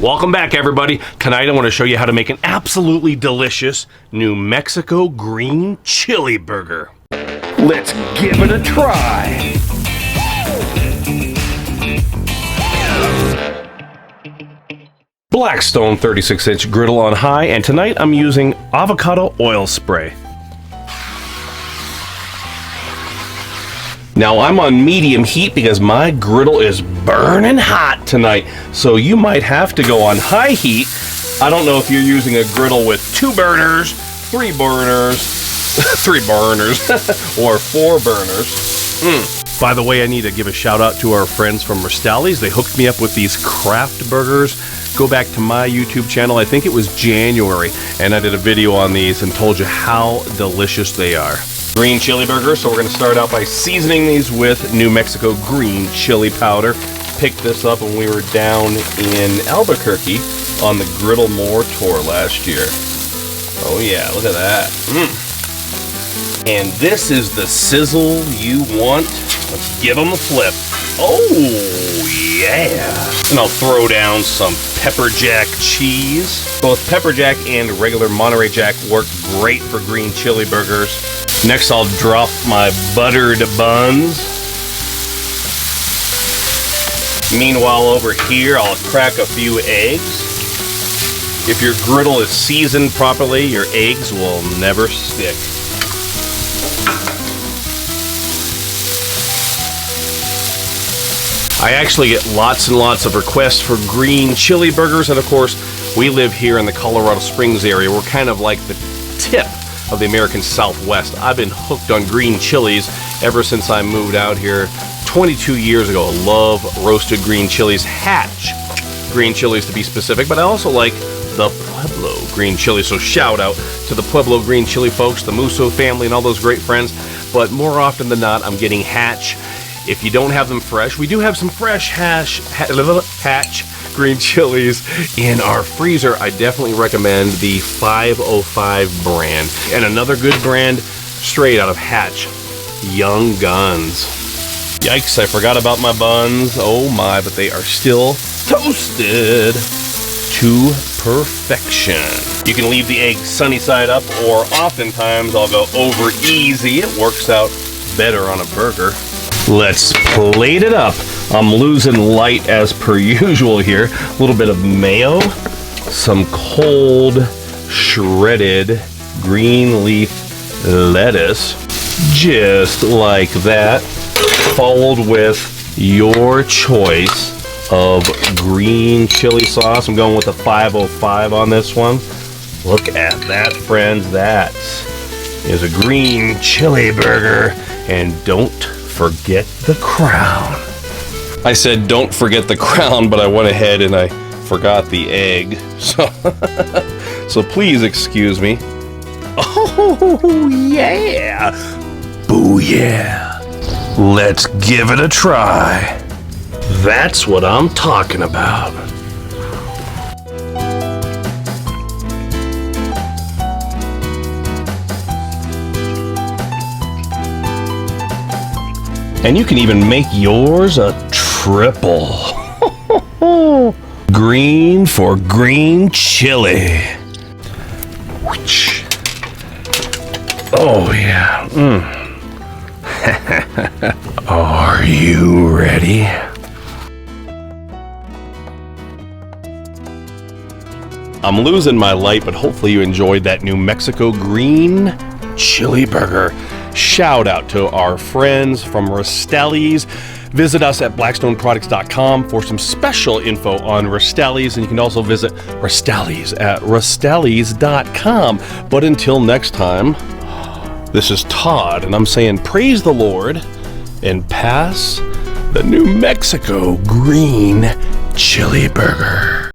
Welcome back, everybody. Tonight I want to show you how to make an absolutely delicious New Mexico green chili burger. Let's give it a try. Blackstone 36-inch griddle on high, and tonight I'm using avocado oil spray. Now I'm on medium heat because my griddle is burning hot tonight, so you might have to go on high heat. I don't know if you're using a griddle with 2 burners, 3 burners, 3 burners, or 4 burners. By the way, I need to give a shout out to our friends from Restali's. They hooked me up with these craft burgers. Go back to my YouTube channel, I think it was January, and I did a video on these and told you how delicious they are. Green chili burger, so we're going to start out by seasoning these with New Mexico green chili powder. Picked this up when we were down in Albuquerque on the Griddle More tour last year. Oh yeah, look at that. And this is the sizzle you want. Let's give them a flip. Oh yeah. And I'll throw down some pepper jack cheese. Both pepper jack and regular Monterey Jack work great for green chili burgers. Next, I'll drop my buttered buns. Meanwhile, over here, I'll crack a few eggs. If your griddle is seasoned properly, your eggs will never stick. I actually get lots and lots of requests for green chili burgers, and of course, we live here in the Colorado Springs area. We're kind of like the tip of the American Southwest. I've been hooked on green chilies ever since I moved out here 22 years ago. I love roasted green chilies, Hatch green chilies to be specific, but I also like the Pueblo green chili. So shout out to the Pueblo green chili folks, the Musso family, and all those great friends. But more often than not, I'm getting Hatch. If you don't have them fresh, we do have some fresh Hatch green chilies in our freezer. I definitely recommend the 505 brand. And another good brand straight out of Hatch, Young Guns. Yikes, I forgot about my buns. Oh my, but they are still toasted to perfection. You can leave the egg sunny side up, or oftentimes I'll go over easy. It works out better on a burger. Let's plate it up. I'm losing light as per usual here. A little bit of mayo, some cold shredded green leaf lettuce, just like that, followed with your choice of green chili sauce. I'm going with the 505 on this one. Look at that, friends. That is a green chili burger. And don't forget the crown. I said don't forget the crown, but I went ahead and I forgot the egg. So please excuse me. Oh yeah. Booyah. Let's give it a try. That's what I'm talking about. And you can even make yours a triple. Green for green chili. Oh yeah. Are you ready? I'm losing my light, but hopefully you enjoyed that New Mexico green chili burger. Shout out to our friends from Restali's. Visit us at blackstoneproducts.com for some special info on Restali's, and you can also visit Restali's at restali's.com. But until next time, this is Todd, and I'm saying praise the Lord and pass the New Mexico green chili burger.